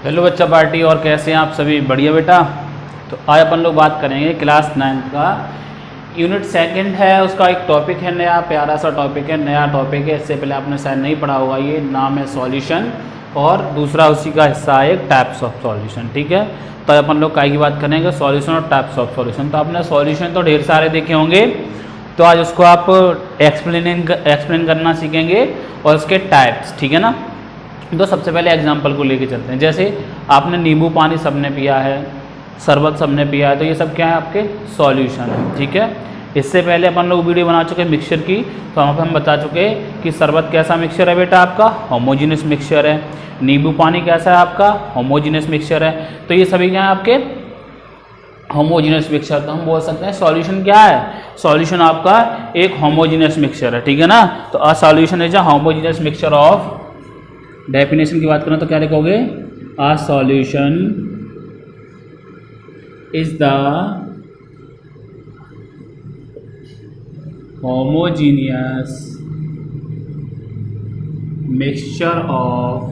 Hello बच्चा party, और कैसे हैं आप सभी? बढ़िया बेटा। तो आज अपन लोग बात करेंगे क्लास 9 का यूनिट सेकंड है, उसका एक टॉपिक है नया, प्यारा सा टॉपिक है, नया टॉपिक है। इससे पहले आपने शायद नहीं पढ़ा होगा। ये नाम है सॉल्यूशन, और दूसरा उसी का हिस्सा है एक टाइप्स ऑफ सॉल्यूशन। ठीक है, तो अपन लोग काय की बात करेंगे, सॉल्यूशन और टाइप्स ऑफ सॉल्यूशन। तो आपने सॉल्यूशन तो ढेर सारे देखे होंगे, तो आज उसको आप एक्सप्लेन करना सीखेंगे और उसके टाइप्स। ठीक है ना। तो सबसे पहले एग्जाम्पल को लेके चलते हैं। जैसे आपने नींबू पानी सबने पिया है, शरबत सबने पिया है, तो ये सब क्या है? आपके सॉल्यूशन है। ठीक है, इससे पहले अपन लोग वीडियो बना चुके मिक्सचर की, तो वहाँ पर हम बता चुके कि शरबत कैसा मिक्सचर है बेटा? आपका होमोजीनियस मिक्सचर है। नींबू पानी कैसा है? आपका होमोजीनियस मिक्सचर है। तो ये सभी क्या है? आपके होमोजीनियस मिक्सचर। तो हम बोल सकते हैं सॉल्यूशन क्या है? सॉल्यूशन आपका एक होमोजीनियस मिक्सचर है। ठीक है ना। तो a solution is a homogeneous mixture of, definition की बात करें तो क्या लिखोगे? A solution is the homogeneous mixture of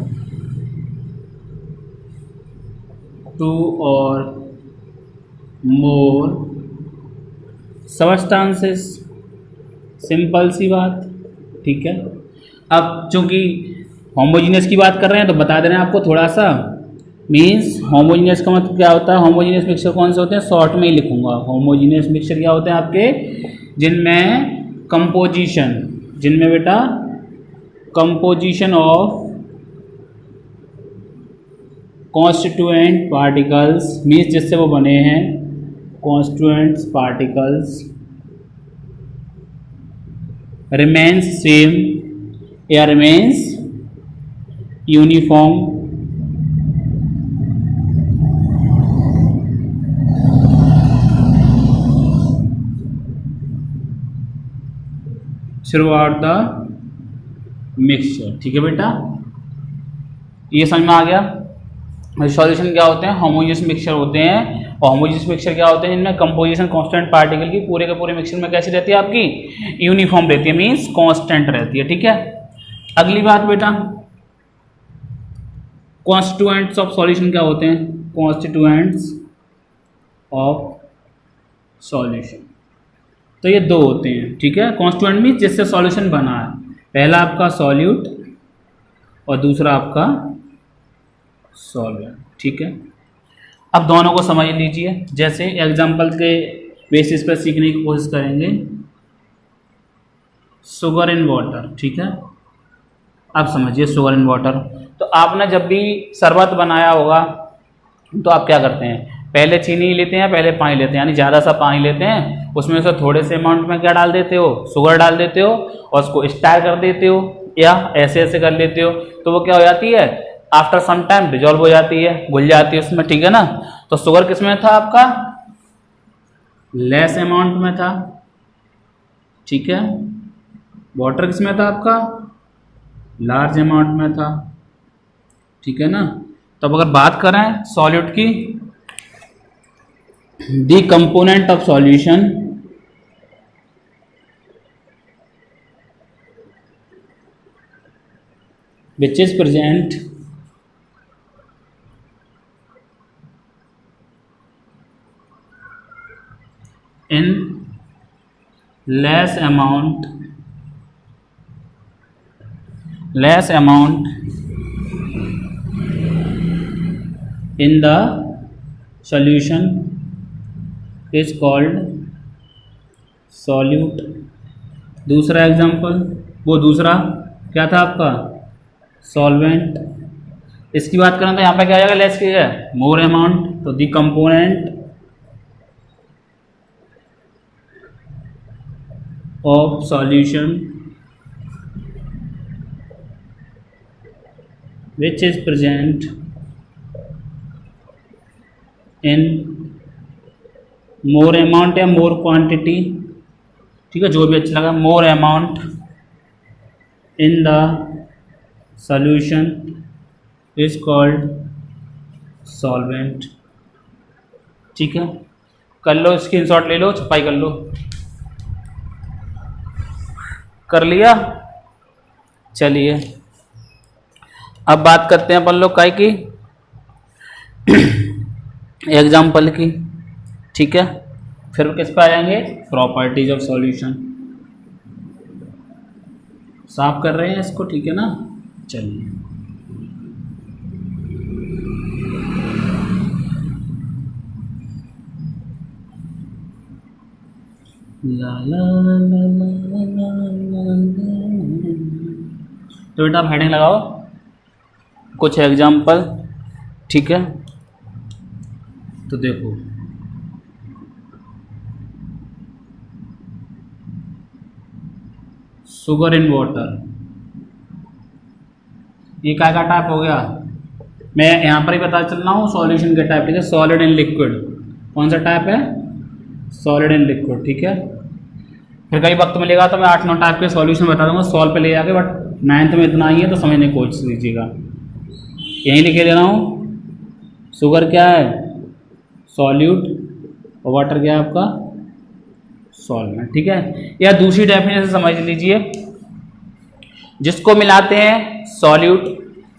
two और मोर सबस्टांसेस। सिंपल सी बात। ठीक है, अब चूंकि होमोजीनियस की बात कर रहे हैं तो बता दे रहे हैं आपको थोड़ा सा। मीन्स होमोजीनियस का मतलब क्या होता है? होमोजीनियस मिक्सचर कौन से होते हैं? शॉर्ट में ही लिखूंगा। होमोजीनियस मिक्सचर क्या होते हैं आपके? जिनमें कंपोजिशन, जिनमें बेटा composition of constituent particles, means जिससे वो बने हैं कॉन्स्टिट्यूएंट्स पार्टिकल्स, रिमेन्स सेम या remains uniform through out the mixture. ठीक है बेटा, ये समझ में आ गया। सॉल्यूशन क्या होते हैं? होमोजीनियस मिक्सचर होते हैं। और होमोजीनियस मिक्सचर क्या होते हैं? जिनमें कंपोजिशन कांस्टेंट पार्टिकल की पूरे के पूरे मिक्सचर में कैसी रहती है? आपकी यूनिफॉर्म रहती है, मीन्स कांस्टेंट रहती है। ठीक है, अगली बात बेटा, कॉन्स्टिट्यूएंट्स ऑफ सॉल्यूशन क्या होते हैं? कॉन्स्टिट्यूएंट्स ऑफ सॉल्यूशन, तो ये दो होते हैं। ठीक है, कॉन्स्टिट्यूएंट मीन्स जिससे सॉल्यूशन बना है। पहला आपका सॉल्यूट और दूसरा आपका सॉल्वेंट। ठीक है, अब दोनों को समझ लीजिए। जैसे एग्जांपल के बेसिस पर सीखने की कोशिश करेंगे। Sugar in water. ठीक है, अब समझिए शुगर इन वाटर। तो आपने जब भी शरबत बनाया होगा तो आप क्या करते हैं? पहले चीनी लेते हैं, पहले पानी लेते हैं, यानी ज़्यादा सा पानी लेते हैं, उसमें से थोड़े से अमाउंट में क्या डाल देते हो? शुगर डाल देते हो, और उसको स्टार कर देते हो, या ऐसे ऐसे कर लेते हो। तो वो क्या हो जाती है? आफ्टर सम टाइम डिजॉल्व हो जाती है, घुल जाती है उसमें। ठीक है ना। तो शुगर किस में था आपका? लेस अमाउंट में था। ठीक है, वाटर किस में था आपका? लार्ज अमाउंट में था। ठीक है ना। तो अब अगर बात करें सॉल्यूट की, the component of solution which is present in less amount in the solution is called solute। दूसरा एग्जांपल, वो दूसरा क्या था आपका? सॉल्वेंट। इसकी बात करें तो यहाँ पे क्या आ जाएगा? लेस की है मोर अमाउंट। तो the component of solution which is present in more amount या मोर क्वांटिटी। ठीक है, जो भी अच्छा लगा। More amount in the solution is called solvent। ठीक है, कर लो स्क्रीनशॉट ले लो, छपाई कर लो। कर लिया। चलिए अब बात करते हैं अपन लोग काय की, एग्जाम्पल की, ठीक है। फिर किस पे आ जाएंगे, प्रॉपर्टीज ऑफ सॉल्यूशन। साफ कर रहे हैं इसको, ठीक है ना। चलिए, ला ला ला ला ला ला ला। तो बेटा आप हेडिंग लगाओ, कुछ एग्जाम्पल, ठीक है। तो देखो, शुगर इन वाटर, ये क्या का टाइप हो गया, मैं यहाँ पर ही बता चल रहा हूँ सॉल्यूशन के टाइप, ठीक है। सॉलिड एंड लिक्विड, कौन सा टाइप है, सॉलिड एंड लिक्विड, ठीक है। फिर कई वक्त मिलेगा तो मैं 8-9 टाइप के सॉल्यूशन बता दूंगा सॉल्व पे ले जाके, बट 9th में इतना ही है तो समझने की कोशिश कीजिएगा। यहीं लिखे दे रहा हूँ, शुगर क्या है, सॉल्यूट, और वाटर क्या है आपका, सॉल्वेंट, ठीक है। या दूसरी डेफिनेशन समझ लीजिए, जिसको मिलाते हैं सॉल्यूट,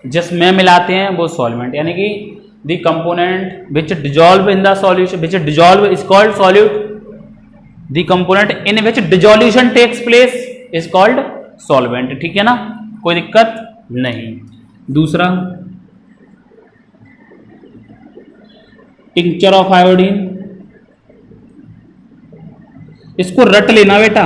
जिसमें मिलाते हैं वो सॉल्वेंट, यानी कि the component which dissolve in the solution, which dissolve is called solute, the component in which dissolution takes place is called solvent, ठीक है ना, कोई दिक्कत नहीं। दूसरा, टिंचर ऑफ आयोडीन, इसको रट लेना बेटा,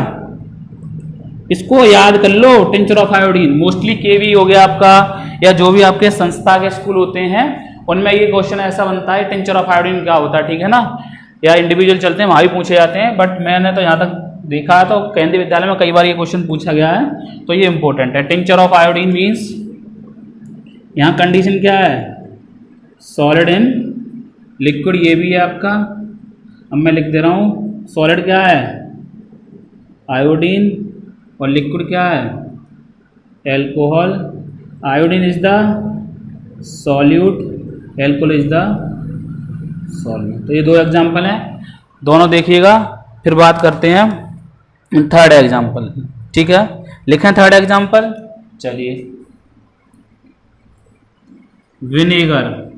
इसको याद कर लो, टिंचर ऑफ आयोडीन। मोस्टली केवी हो गया आपका, या जो भी आपके संस्था के स्कूल होते हैं उनमें ये क्वेश्चन ऐसा बनता है, टिंचर ऑफ आयोडीन क्या होता है, ठीक है ना। या इंडिविजुअल चलते हैं वहाँ भी पूछे जाते हैं, बट मैंने तो यहाँ तक देखा है तो केंद्रीय विद्यालय में कई बार ये क्वेश्चन पूछा गया है, तो ये इंपॉर्टेंट है। टिंचर ऑफ आयोडीन मीन्स, यहाँ कंडीशन क्या है, सॉलिड इन लिक्विड, ये भी है आपका। अब मैं लिख दे रहा हूँ, सॉलिड क्या है, आयोडीन, और लिक्विड क्या है, alcohol. Iodine is the solute, alcohol is the solvent. तो ये दो एग्जाम्पल हैं, दोनों देखिएगा, फिर बात करते हैं थर्ड एग्जाम्पल, ठीक है। लिखें थर्ड एग्जाम्पल, चलिए। विनेगर,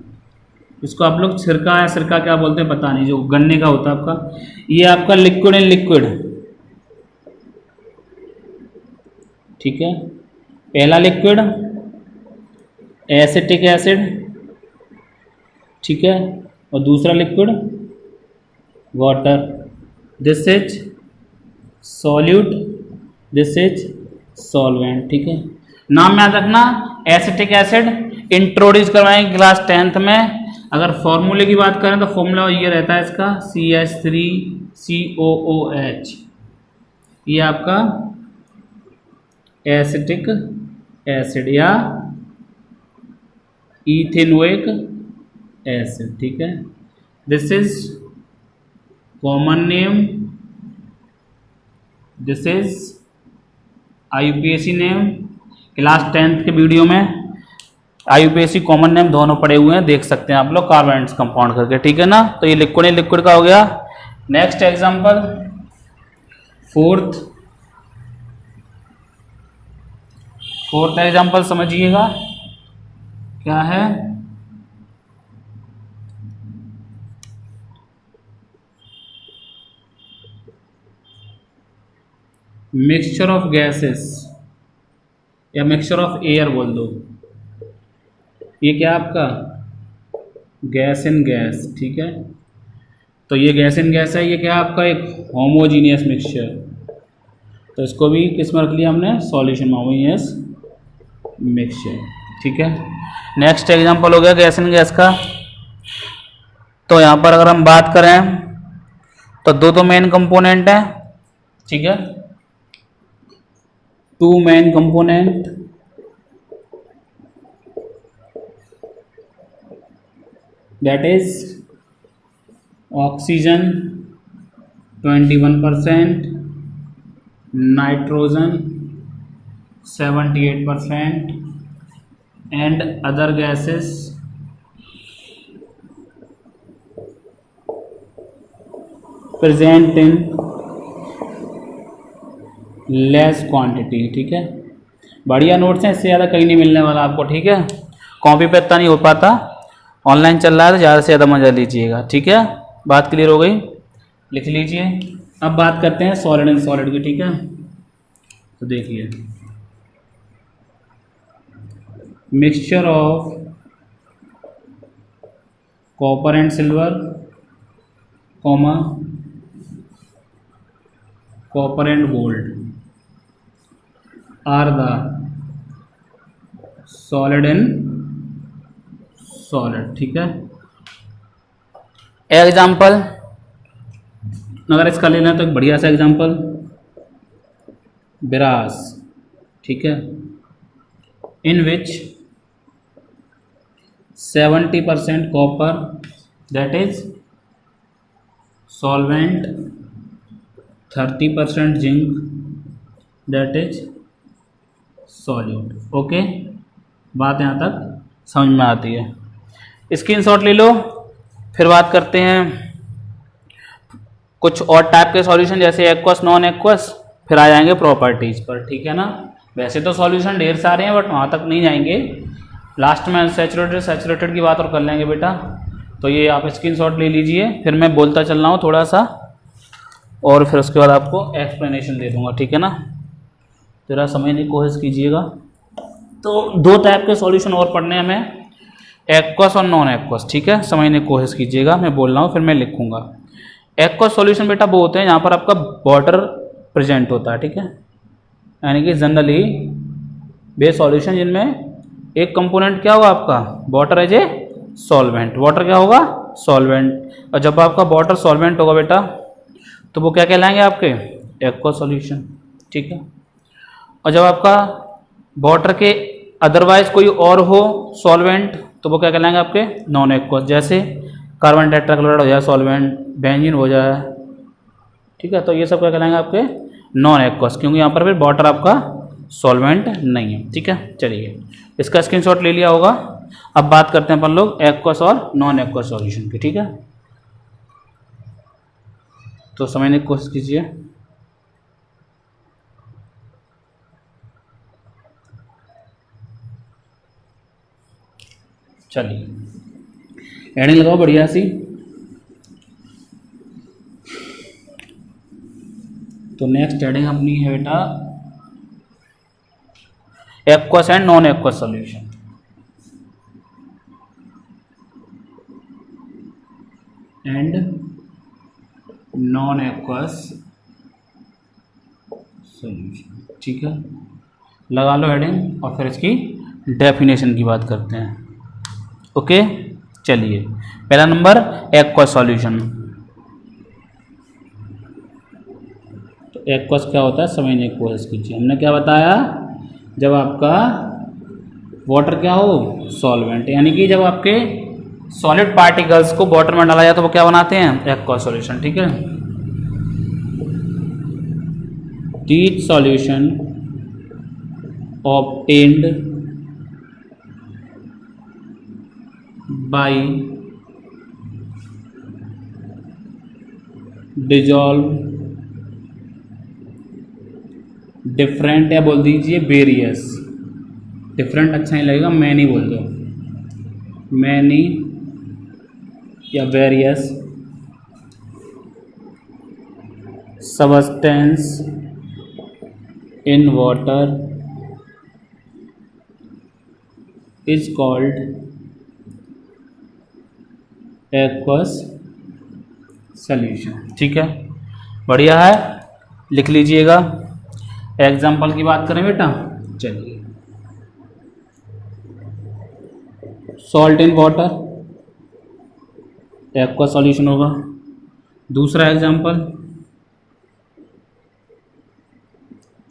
इसको आप लोग सिरका या सिरका क्या बोलते हैं पता नहीं, जो गन्ने का होता है आपका, ये आपका लिक्विड इन लिक्विड, ठीक है। पहला लिक्विड एसिटिक एसिड, ठीक है, और दूसरा liquid water. This is solute, this is solvent, ठीक है। नाम याद रखना, एसिटिक एसिड इंट्रोड्यूस करवाएंगे क्लास 10th में। अगर फॉर्मूले की बात करें तो फॉर्मूला ये रहता है इसका, CH3COOH, ये आपका एसिटिक एसिड या इथेनोइक एसिड, ठीक है। This is common name, this is IUPAC name. Class 10th के वीडियो में IUPAC कॉमन नेम दोनों पड़े हुए हैं, देख सकते हैं आप लोग कार्बोनेट्स कंपाउंड करके, ठीक है ना। तो ये लिक्विड लिक्विड का हो गया। नेक्स्ट एग्जांपल, फोर्थ एग्जांपल समझिएगा क्या है, मिक्सचर ऑफ गैसेस या मिक्सचर ऑफ एयर बोल दो। ये क्या आपका गैस इन गैस, ठीक है। तो ये गैस इन गैस है, ये क्या आपका एक होमोजीनियस मिक्सचर, तो इसको भी किस में रख लिया हमने, सॉल्यूशन में, होमोजीनियस मिक्सचर, ठीक है। नेक्स्ट एग्जांपल हो गया गैस इन गैस का। तो यहाँ पर अगर हम बात करें तो दो मेन कंपोनेंट हैं, ठीक है, 2 main component, that is oxygen 21%, nitrogen 78%, and other gases present in less quantity, ठीक है। बढ़िया नोट्स हैं, इससे ज़्यादा कहीं नहीं मिलने वाला आपको, ठीक है। कॉपी पे इतना नहीं हो पाता, ऑनलाइन चल रहा है तो ज़्यादा से ज़्यादा मज़ा लीजिएगा, ठीक है। बात क्लियर हो गई, लिख लीजिए। अब बात करते हैं सॉलिड एंड सॉलिड की, ठीक है। तो देखिए, mixture of copper and silver comma copper and gold are the solid and solid, ठीक है। एग्जाम्पल अगर इसका लेना है तो एक बढ़िया सा एग्जाम्पल, ब्रास, ठीक है, इन विच 70% copper that is solvent, 30% zinc that is solute. Okay, बात यहाँ तक समझ में आती है। स्क्रीनशॉट ले लो। फिर बात करते हैं कुछ और टाइप के सॉल्यूशन, जैसे एक्वस, नॉन एक्वस, फिर आ जाएंगे प्रॉपर्टीज पर, ठीक है ना। वैसे तो सॉल्यूशन ढेर सारे हैं बट वहाँ तक नहीं जाएंगे, लास्ट में सैचुरेटेड की बात और कर लेंगे बेटा। तो ये आप स्क्रीनशॉट ले लीजिए, फिर मैं बोलता चल रहा हूँ थोड़ा सा और फिर उसके बाद आपको एक्सप्लेनेशन दे दूँगा, ठीक है ना। जरा समझने की कोशिश कीजिएगा। तो दो टाइप के सॉल्यूशन और पढ़ने हैं हमें, एक्वस और नॉन एक्वस, ठीक है। समझने की कोशिश कीजिएगा, मैं बोल रहा हूँ फिर मैं लिखूँगा। एक्वस सॉल्यूशन बेटा वो होते हैं यहाँ पर आपका वाटर प्रेजेंट होता है, ठीक है, यानी कि जनरली वे सॉल्यूशन जिनमें एक कंपोनेंट क्या होगा आपका water as a solvent, water क्या होगा सॉल्वेंट। और जब आपका वाटर सॉल्वेंट होगा बेटा तो वो क्या कहलाएंगे आपके एक्वस सॉल्यूशन, ठीक है। और जब आपका वाटर के अदरवाइज कोई और हो सॉल्वेंट तो वो क्या कहलाएंगे आपके नॉन एक्वस, जैसे कार्बन टेट्राक्लोराइड हो जाए सॉल्वेंट, बेंजीन हो जाए, ठीक है। तो ये सब क्या कहलाएंगे आपके नॉन एक्वस, क्योंकि यहाँ पर फिर वाटर आपका सॉल्वेंट नहीं है, ठीक है। चलिए, इसका स्क्रीनशॉट ले लिया होगा। अब बात करते हैं अपन लोग एक्वस और नॉन एक्वस सॉल्यूशन की, ठीक है। तो समझने की कोशिश कीजिए। चलिए, हेडिंग लगाओ बढ़िया सी। तो नेक्स्ट हेडिंग अपनी है बेटा aqueous and non aqueous solution. And non aqueous solution, ठीक है। लगा लो हेडिंग और फिर इसकी डेफिनेशन की बात करते हैं। ओके, चलिए, पहला नंबर एक्वस सॉल्यूशन। तो एक्वस क्या होता है समझने की कोशिश कीजिए। हमने क्या बताया, जब आपका वाटर क्या हो सॉल्वेंट, यानी कि जब आपके सॉलिड पार्टिकल्स को वाटर में डाला जाए तो वो क्या बनाते हैं एक्वस सॉल्यूशन, ठीक है। Teach solution obtained by dissolve different, या बोल दीजिए वेरियस, डिफरेंट अच्छा नहीं लगेगा, मैनी बोल दो, मैनी या various substance in water is called aqueous solution, ठीक है। बढ़िया है, लिख लीजिएगा। एग्जाम्पल की बात करें बेटा, चलिए, salt in water aqueous solution होगा। दूसरा एग्जाम्पल,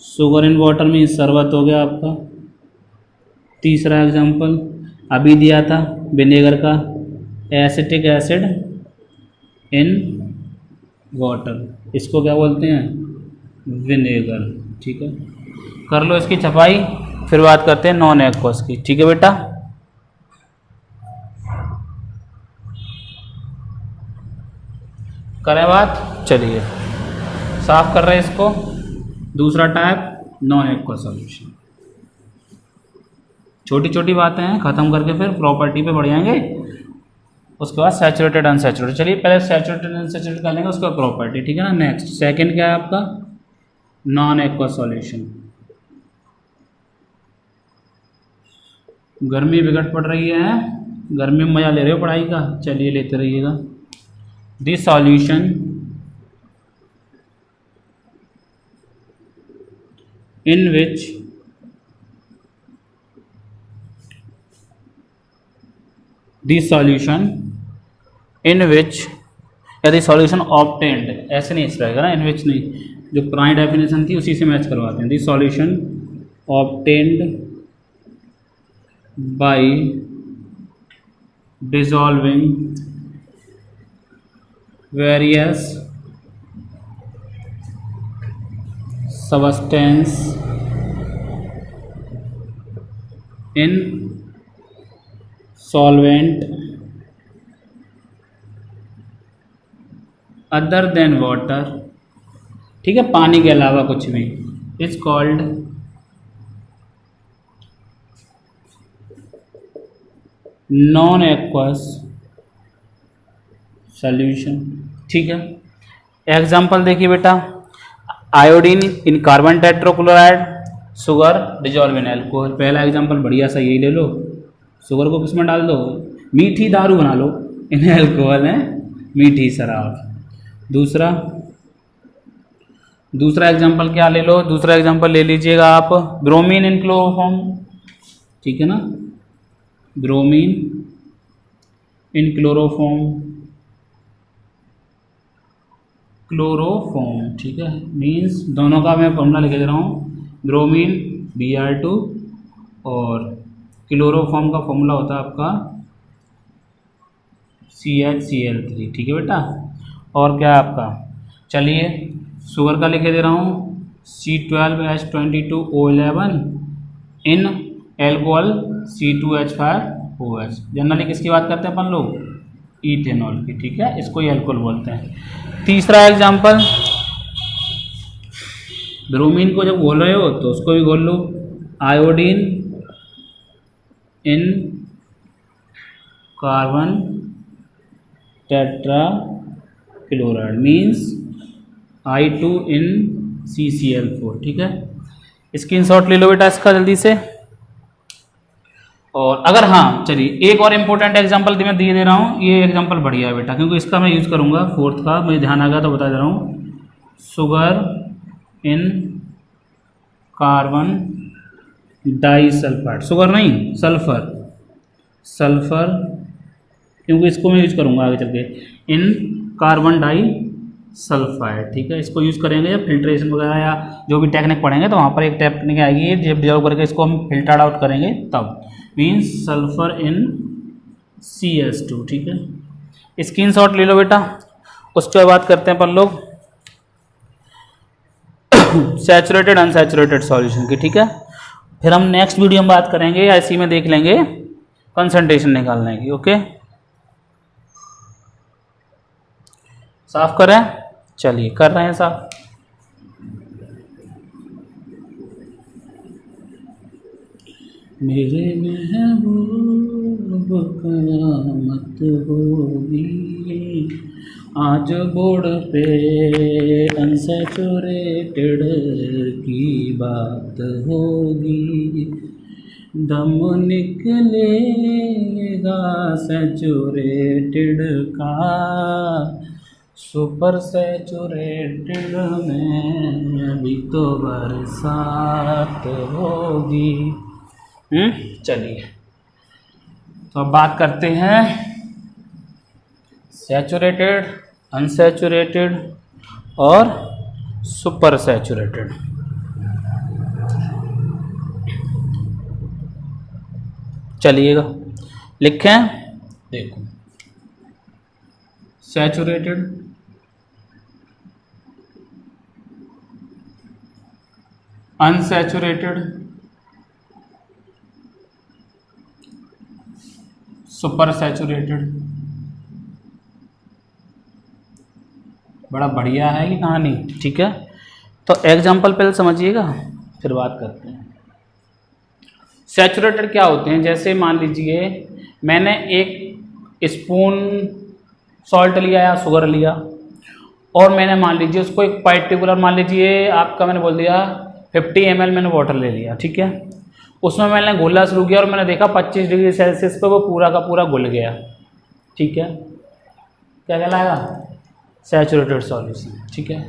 शुगर इन वाटर में शरबत हो गया आपका। तीसरा एग्जाम्पल अभी दिया था विनेगर का, एसिटिक एसिड इन वाटर, इसको क्या बोलते हैं विनेगर, ठीक है। कर लो इसकी छपाई, फिर बात करते हैं नॉन एक्वस की, ठीक है बेटा। करें बात, चलिए साफ कर रहे हैं इसको। दूसरा टाइप नॉन एक्वस सॉल्यूशन, छोटी छोटी बातें हैं, खत्म करके फिर प्रॉपर्टी पे बढ़ जाएंगे। उसके बाद सैचुरेटेड अनसैचुरेटेड। चलिए पहले सैचुरेटेड अनसैचुरेटेड कर लेंगे, उसका प्रॉपर्टी, ठीक है ना। नेक्स्ट सेकंड क्या है आपका, नॉन एक्वस सॉल्यूशन। गर्मी विकट पड़ रही है, गर्मी में मज़ा ले रहे हो पढ़ाई का, चलिए लेते रहिएगा। This solution in which this solution in which या दिस सॉल्यूशन ऑब्टेन्ड, ऐसे नहीं इस रहेगा ना, इन विच नहीं, जो पुरानी डेफिनेशन थी उसी से मैच करवाते हैं। This solution obtained by dissolving various substance in solvent other than water, ठीक है, पानी के अलावा कुछ भी, is called non aqueous solution, ठीक है। एग्जाम्पल देखिए बेटा, iodine in carbon tetrachloride, sugar dissolve in alcohol. पहला एग्जाम्पल बढ़िया सा यही ले लो, शुगर को किसमें डाल दो, मीठी दारू बना लो, इन अल्कोहल है मीठी शराब। दूसरा एग्जाम्पल क्या ले लो, दूसरा एग्जाम्पल ले लीजिएगा आप, ब्रोमीन इन क्लोरोफॉर्म, ठीक है ना, ब्रोमीन इन क्लोरोफॉर्म, ठीक है। मीन्स दोनों का मैं फॉर्मूला लिख दे रहा हूँ, ब्रोमीन Br2 और क्लोरोफॉर्म का फॉर्मूला होता है आपका CHCl3, ठीक है बेटा। और क्या है आपका, चलिए शुगर का लिख दे रहा हूँ C12H22O11 in alcohol C2H5OH। Generally किसकी बात करते हैं अपन लोग, इथेनॉल की, ठीक है, इसको ही एल्कोहल बोलते हैं। तीसरा एग्जाम्पल, ब्रोमीन को जब घोल रहे हो तो उसको भी घोल लो, iodine in carbon tetrachloride means I2 in CCl4, ठीक है। स्क्रीनशॉट ले लो बेटा इसका जल्दी से। और अगर हाँ चलिए एक और इम्पोर्टेंट एग्जांपल मैं दिए दे रहा हूँ, ये एग्जांपल बढ़िया है बेटा, क्योंकि इसका मैं यूज़ करूँगा फोर्थ का, मुझे ध्यान आ गया तो बता दे रहा हूँ। Sugar in carbon disulphide, sugar नहीं सल्फर, क्योंकि इसको मैं यूज़ करूँगा आगे चल के, इन कार्बन डाइसल्फाइड, ठीक है। इसको यूज़ करेंगे जब फिल्ट्रेशन वगैरह या जो भी टेक्निक पढ़ेंगे तो वहाँ पर एक टेक्निक आएगी, जब डिजॉल्व करके इसको हम फिल्टर आउट करेंगे तब, मीन्स सल्फर इन CS2, ठीक है। स्क्रीनशॉट ले लो बेटा। उसके बाद बात करते हैं अपन लोग सैचुरेटेड अनसैचुरेटेड सॉल्यूशन की, ठीक है। फिर हम नेक्स्ट वीडियो में बात करेंगे या इसी में देख लेंगे कंसंट्रेशन निकालने की, ओके। साफ करें, चलिए कर रहे हैं साफ। मेरे महबूब कयामत होगी, आज बोर्ड पे अनसैचुरेटेड की बात होगी, दम निकलेगा सैचुरेटेड का, सुपर सैचुरेटेड में अभी तो बरसात होगी। चलिए तो अब बात करते हैं सैचुरेटेड, अनसैचुरेटेड और सुपर सैचुरेटेड। चलिएगा लिखें, देखो सैचुरेटेड, अनसैचुरेटेड, सुपर सैचुरेटेड। बड़ा बढ़िया है ये कहानी, ठीक है। तो एग्जाम्पल पहले समझिएगा फिर बात करते हैं। सैचुरेटेड क्या होते हैं, जैसे मान लीजिए मैंने एक स्पून सॉल्ट लिया या शुगर लिया, और मैंने मान लीजिए उसको एक पर्टिकुलर, मान लीजिए आपका मैंने बोल दिया 50 ml मैंने वाटर ले लिया, ठीक है। उसमें मैंने घुलना शुरू किया और मैंने देखा 25 डिग्री सेल्सियस पे वो पूरा का पूरा घुल गया, ठीक है। क्या कहलाएगा? सैचुरेटेड सॉल्यूशन, ठीक है।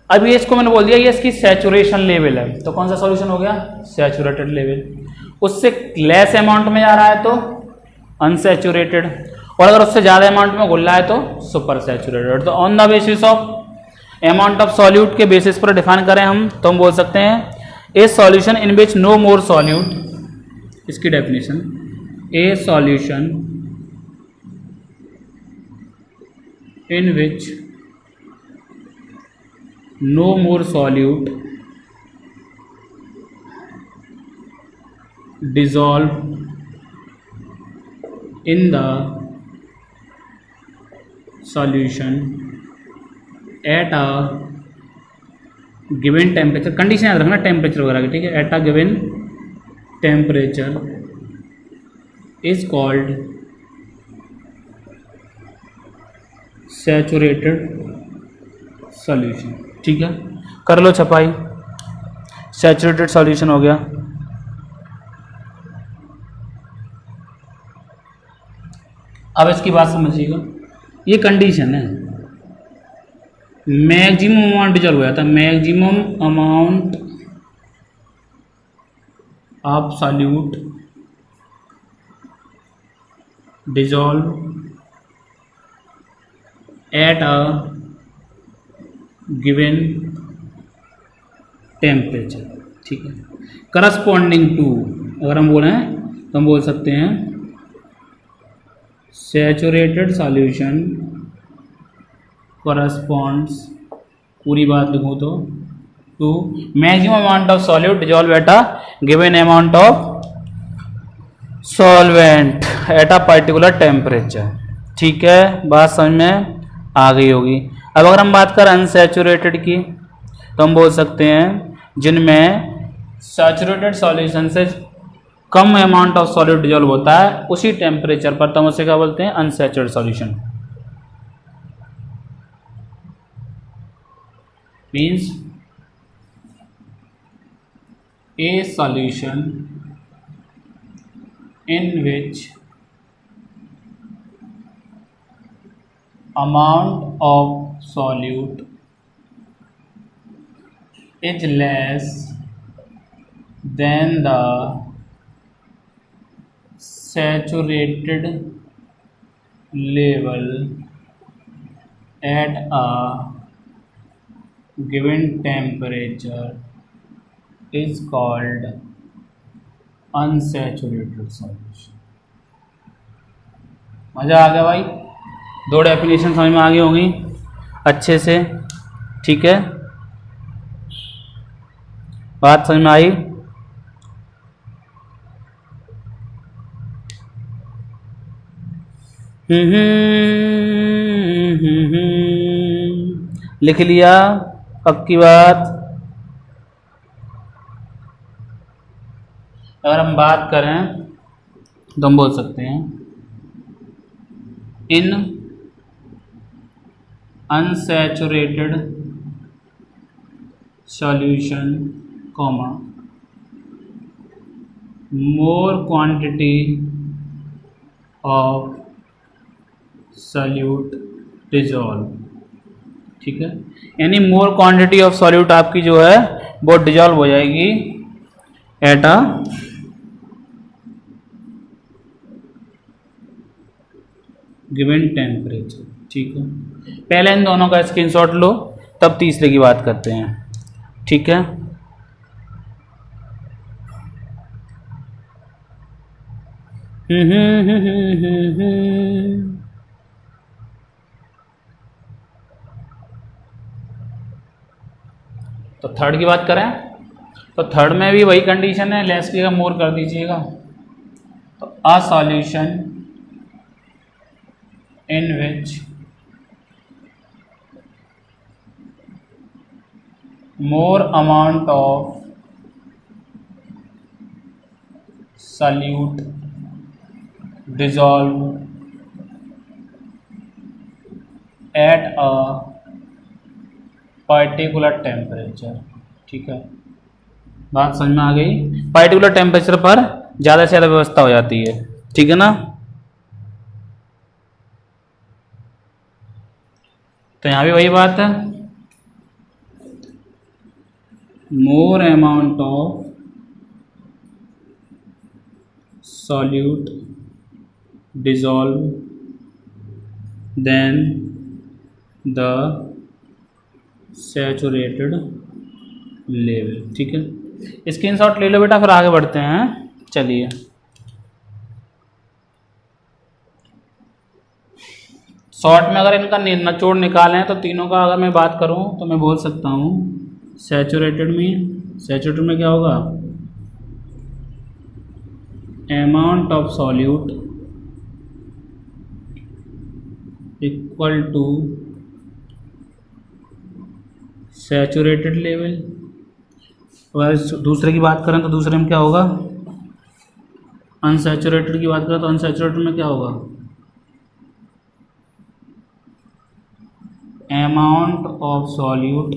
अब ये इसको मैंने बोल दिया ये इसकी सैचुरेशन लेवल है, तो कौन सा सॉल्यूशन हो गया? Saturated level. उससे लेस अमाउंट में जा रहा है तो अनसैचुरेटेड, और अगर उससे ज़्यादा अमाउंट में घुल रहा है तो सुपर सैचुरेटेड। तो on the basis of amount of solute के बेसिस पर डिफाइन करें हम, तो हम बोल सकते हैं a solution in which no more solute, इसकी definition, a solution in which no more solute dissolve in the solution at a given temperature, condition याद रखना टेम्परेचर वगैरह की, ठीक है। Eight a given temperature is called saturated solution, ठीक है। कर लो छपाई, सैचुरेटेड सॉल्यूशन हो गया। अब इसकी बात समझिएगा, ये कंडीशन है, मैक्सिमम अमाउंट डिजॉल्व हो जाता है, maximum amount of solute dissolve at a given temperature, ठीक है। करस्पॉन्डिंग टू, अगर हम बोलें तो हम बोल सकते हैं सैचुरेटेड सॉल्यूशन करस्पॉन्ड्स, पूरी बात लिखूँ तो, to maximum amount of solute dissolve at a given amount of solvent at a particular temperature, ठीक है। बात समझ में आ गई होगी। अब अगर हम बात करें अनसैचुरेटेड की, तो हम बोल सकते हैं जिनमें सैचुरेटेड सॉल्यूशन से कम अमाउंट ऑफ सॉल्यूट डिजॉल्व होता है उसी टेम्परेचर पर, तो हम उसे क्या बोलते हैं? Unsaturated solution. Means A solution in which amount of solute is less than the saturated level at a given temperature is called unsaturated solution। मज़ा आ गया भाई? दो डेफिनेशन समझ में आ गई होंगी अच्छे से, ठीक है। बात समझ में आई? लिख लिया? पक्की बात? अगर हम बात करें तो हम बोल सकते हैं इन unsaturated solution, comma, more quantity of solute dissolve, ठीक है। यानी मोर क्वांटिटी ऑफ सॉल्यूट आपकी जो है वो डिजॉल्व हो जाएगी एट अ गिवन टेम्परेचर, ठीक है। पहले इन दोनों का स्क्रीनशॉट लो, तब तीसरे की बात करते हैं, ठीक है। तो थर्ड की बात करें तो थर्ड में भी वही कंडीशन है, लेस की मोर कर दीजिएगा। तो a solution in which more amount of solute dissolve particular temperature. ठीक है, बात समझ में आ गई। पर्टिकुलर टेम्परेचर पर ज़्यादा से ज़्यादा व्यवस्था हो जाती है। ठीक है ना। तो यहाँ भी वही बात है, more amount of solute dissolve then the saturated level. ठीक है, स्क्रीनशॉट ले लो बेटा, फिर आगे बढ़ते हैं। चलिए, शॉर्ट में अगर इनका निचोड़ निकालें तो तीनों का अगर मैं बात करूं तो मैं बोल सकता हूं सैचुरेटेड में क्या होगा, amount of solute equal to saturated level. अगर दूसरे की बात करें तो दूसरे में क्या होगा, अनसैचुरेटेड की बात करें तो अनसैचुरेटेड में क्या होगा, amount of solute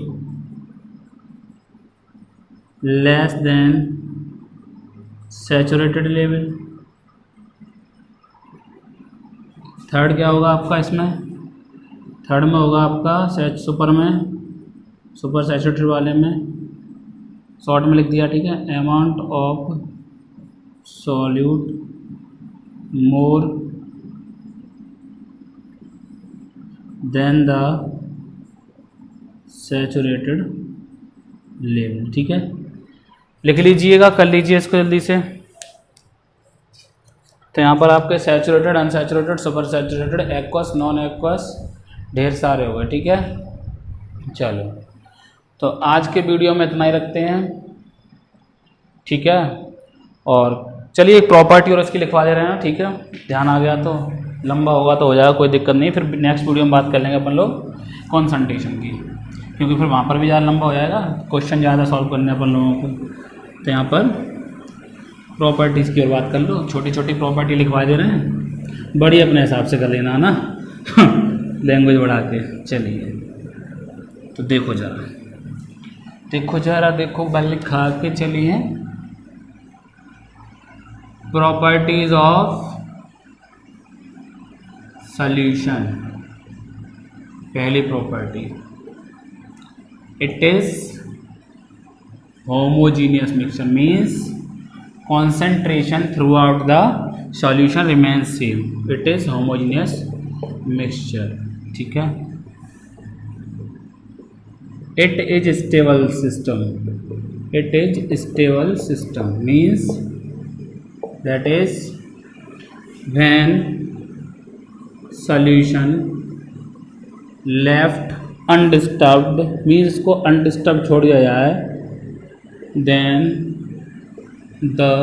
less than saturated level. Third क्या होगा आपका इसमें, थर्ड में होगा आपका सुपर सैचुरेटेड वाले में शॉर्ट में लिख दिया। ठीक है, amount of solute more than the saturated level. ठीक है, लिख लीजिएगा, कर लीजिए इसको जल्दी से। तो यहाँ पर आपके saturated, unsaturated, super saturated, aqueous, non aqueous ढेर सारे हो गए। ठीक है, चलो तो आज के वीडियो में इतना ही रखते हैं। ठीक है, और चलिए एक प्रॉपर्टी और इसकी लिखवा दे रहे हैं। ठीक है, ध्यान आ गया, तो लंबा होगा तो हो जाएगा, कोई दिक्कत नहीं। फिर नेक्स्ट वीडियो में बात कर लेंगे अपन लोग कॉन्सेंट्रेशन की, क्योंकि फिर वहाँ पर भी ज़्यादा लंबा हो जाएगा, क्वेश्चन ज़्यादा सॉल्व करने अपन लोगों को। तो यहाँ पर प्रॉपर्टीज़ की और बात कर लो, छोटी छोटी प्रॉपर्टी लिखवा दे रहे हैं, बड़ी अपने हिसाब से कर लेना ना लैंग्वेज बढ़ा के। चलिए तो देखो जरा देखो बल लिखा के चलिए, प्रॉपर्टीज ऑफ सॉल्यूशन। पहली property, it is homogeneous mixture, means concentration throughout the solution remains same, it is homogeneous mixture। ठीक है, it is stable system, it is stable system means that is when solution left undisturbed, means इसको undisturbed छोड़ दिया जाए, then the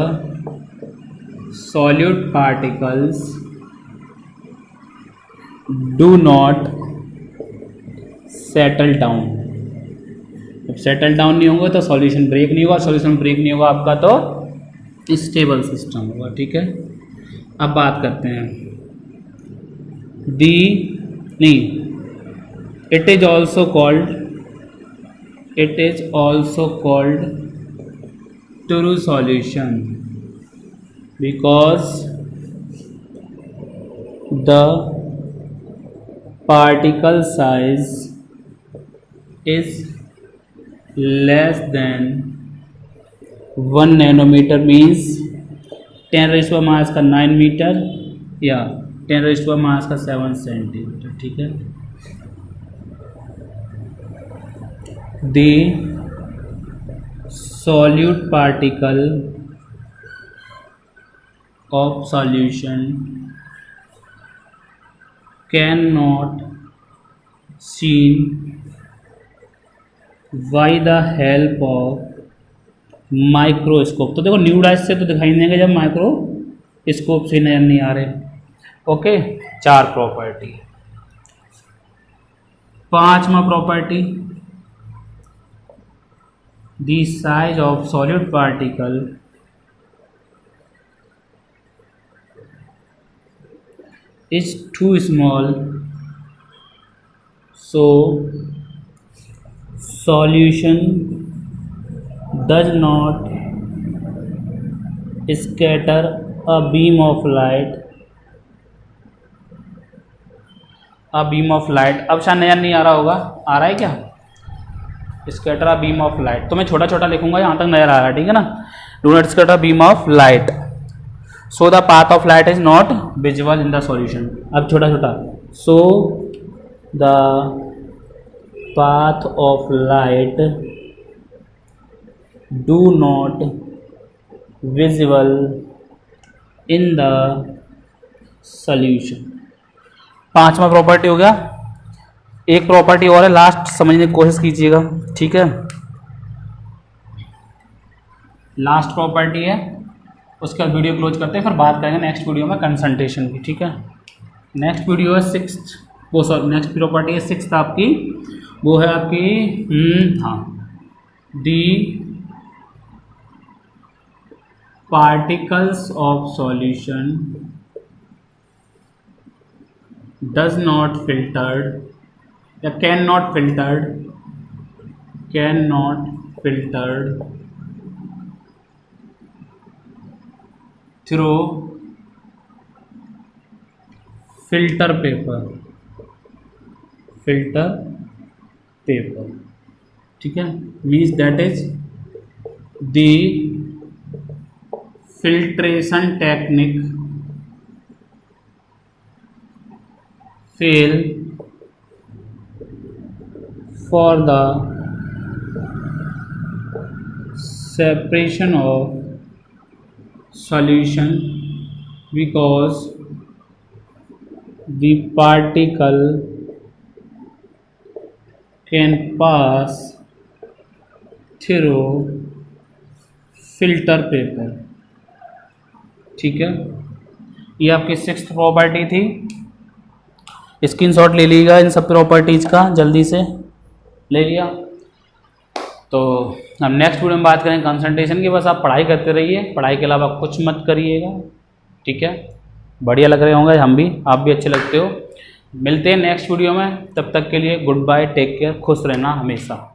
solute particles do not settle down। जब settle down नहीं होगा तो सॉल्यूशन ब्रेक नहीं होगा, सॉल्यूशन ब्रेक नहीं होगा आपका तो स्टेबल सिस्टम होगा। ठीक है, अब बात करते हैं it is also called true solution because the particle size is less than 1 nanometer, means 10⁻⁹ metre या 10⁻⁷ सेंटीमीटर। ठीक है, the solute particle of solution cannot seen by the help of microscope. तो देखो न्यूडाइस से तो दिखाई नहीं देंगे जब माइक्रोस्कोप से नजर नहीं आ रहे। Okay, 4 property. 5वां property, the size of solute particle is too small So solution does not scatter a beam of light. अब शायद नया नहीं आ रहा होगा, आ रहा है क्या? Scatter a beam of light, तो मैं छोटा छोटा लिखूंगा, यहाँ तक नजर आ रहा है, ठीक है ना। Do not scatter beam of light, so the path of light is not visible in the solution. अब छोटा छोटा, so the path of light do not visible in the solution। पांचवा प्रॉपर्टी हो गया। एक प्रॉपर्टी और है, लास्ट समझने की कोशिश कीजिएगा, ठीक है। लास्ट प्रॉपर्टी है, उसका वीडियो क्लोज करते हैं, फिर बात करेंगे नेक्स्ट वीडियो में कंसंट्रेशन की, ठीक है। नेक्स्ट वीडियो है सिक्स्थ, वो सॉरी नेक्स्ट प्रॉपर्टी है सिक्स्थ आपकी, वो है आपकी हाँ, the particles of solution does not filtered या can not filtered through filter paper, ठीक है। Means that is the filtration technique fail for the separation of solution because the particle can pass through filter paper, ठीक है। ये आपकी sixth property थी, screenshot ले लीजिएगा इन सब प्रॉपर्टीज का, जल्दी से ले लिया। तो हम नेक्स्ट वीडियो में बात करेंगे कंसंट्रेशन की। बस आप पढ़ाई करते रहिए, पढ़ाई के अलावा कुछ मत करिएगा, ठीक है। बढ़िया लग रहे होंगे, हम भी, आप भी अच्छे लगते हो। मिलते हैं नेक्स्ट वीडियो में, तब तक के लिए गुड बाय, टेक केयर, खुश रहना हमेशा।